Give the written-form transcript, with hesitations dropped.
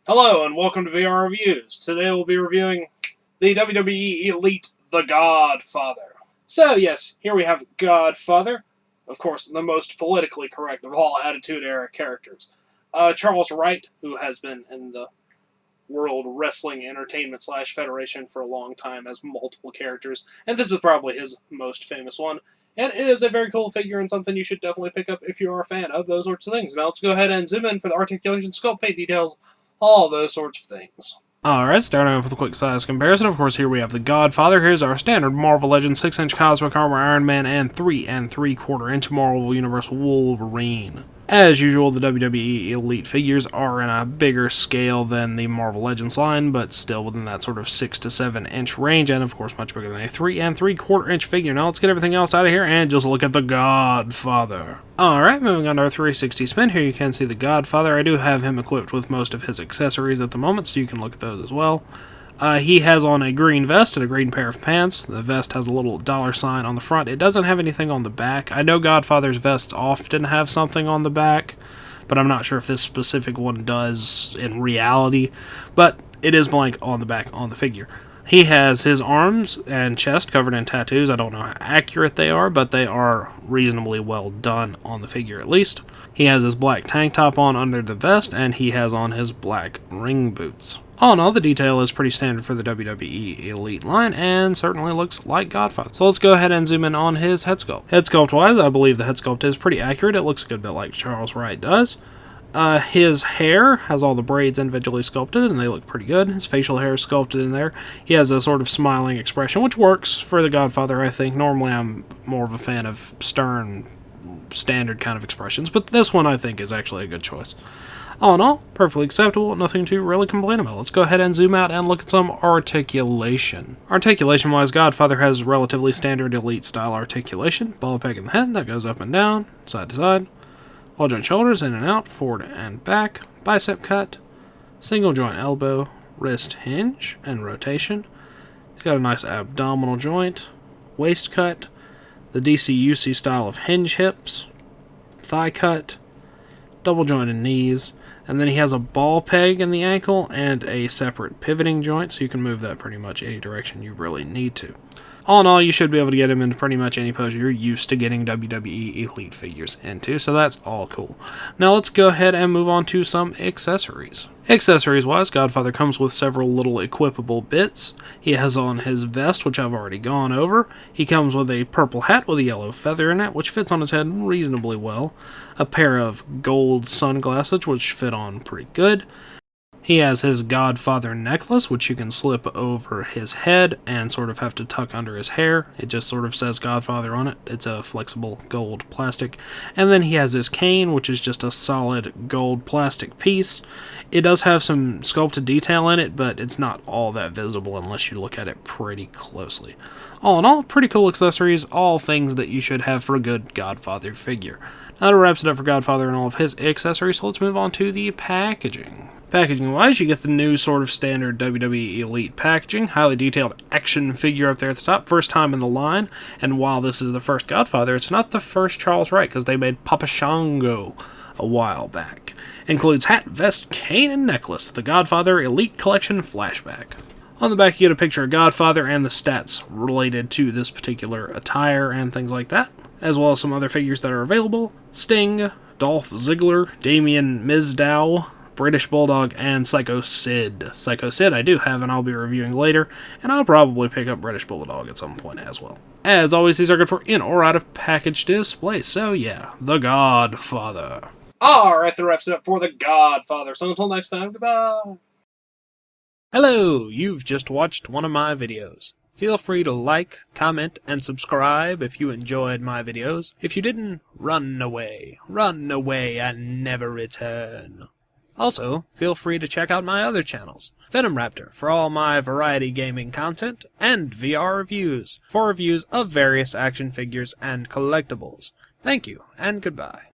Hello and welcome to VR Reviews. Today we'll be reviewing the WWE Elite The Godfather. So yes, here we have Godfather, of course the most politically correct of all Attitude Era characters. Charles Wright, who has been in the World Wrestling Entertainment / Federation for a long time as multiple characters, and this is probably his most famous one. And it is a very cool figure and something you should definitely pick up if you are a fan of those sorts of things. Now let's go ahead and zoom in for the articulation, sculpt, paint details, all those sorts of things. Alright, starting off with a quick size comparison. Of course, here we have the Godfather. Here's our standard Marvel Legends 6-inch Cosmic Armor Iron Man and 3 3/4-inch Marvel Universe Wolverine. As usual, the WWE Elite figures are in a bigger scale than the Marvel Legends line, but still within that sort of 6 to 7-inch range, and of course much bigger than a 3 3/4-inch figure. Now let's get everything else out of here and just look at the Godfather. Alright, moving on to our 360 spin. Here you can see the Godfather. I do have him equipped with most of his accessories at the moment, so you can look at those as well. He has on a green vest and a green pair of pants. The vest has a little $sign on the front. It doesn't have anything on the back. I know Godfather's vests often have something on the back, but I'm not sure if this specific one does in reality. But it is blank on the back on the figure. He has his arms and chest covered in tattoos. I don't know how accurate they are, but they are reasonably well done on the figure at least. He has his black tank top on under the vest, and he has on his black ring boots. All in all, the detail is pretty standard for the WWE Elite line, and certainly looks like Godfather. So let's go ahead and zoom in on his head sculpt. Head sculpt-wise, I believe the head sculpt is pretty accurate. It looks a good bit like Charles Wright does. His hair has all the braids individually sculpted, and they look pretty good. His facial hair is sculpted in there. He has a sort of smiling expression, which works for the Godfather, I think. Normally, I'm more of a fan of stern, standard kind of expressions, but this one, I think, is actually a good choice. All in all, perfectly acceptable, nothing to really complain about. Let's go ahead and zoom out and look at some articulation. Articulation-wise, Godfather has relatively standard Elite-style articulation. Ball peg in the head, that goes up and down, side to side. All joint shoulders, in and out, forward and back. Bicep cut. Single joint elbow, wrist hinge, and rotation. He's got a nice abdominal joint. Waist cut. The DCUC style of hinge hips. Thigh cut. Double jointed knees. And then he has a ball peg in the ankle and a separate pivoting joint, so you can move that pretty much any direction you really need to. All in all, you should be able to get him into pretty much any pose you're used to getting WWE Elite figures into, so that's all cool. Now let's go ahead and move on to some accessories. Accessories-wise, Godfather comes with several little equipable bits. He has on his vest, which I've already gone over. He comes with a purple hat with a yellow feather in it, which fits on his head reasonably well. A pair of gold sunglasses, which fit on pretty good. He has his Godfather necklace, which you can slip over his head and sort of have to tuck under his hair. It just sort of says Godfather on it. It's a flexible gold plastic. And then he has his cane, which is just a solid gold plastic piece. It does have some sculpted detail in it, but it's not all that visible unless you look at it pretty closely. All in all, pretty cool accessories, all things that you should have for a good Godfather figure. Now that wraps it up for Godfather and all of his accessories, so let's move on to the packaging. Packaging-wise, you get the new sort of standard WWE Elite packaging, highly detailed action figure up there at the top, first time in the line, and while this is the first Godfather, it's not the first Charles Wright, because they made Papa Shango a while back. Includes hat, vest, cane, and necklace, the Godfather Elite Collection Flashback. On the back, you get a picture of Godfather and the stats related to this particular attire and things like that, as well as some other figures that are available: Sting, Dolph Ziggler, Damien Mizdow, British Bulldog, and Psycho Sid. Psycho Sid I do have, and I'll be reviewing later, and I'll probably pick up British Bulldog at some point as well. As always, these are good for in or out of package display, so yeah, The Godfather. Alright, that wraps it up for The Godfather, so until next time, goodbye! Hello, you've just watched one of my videos. Feel free to like, comment, and subscribe if you enjoyed my videos. If you didn't, run away and never return. Also, feel free to check out my other channels, Venom Raptor for all my variety gaming content, and VR Reviews for reviews of various action figures and collectibles. Thank you, and goodbye.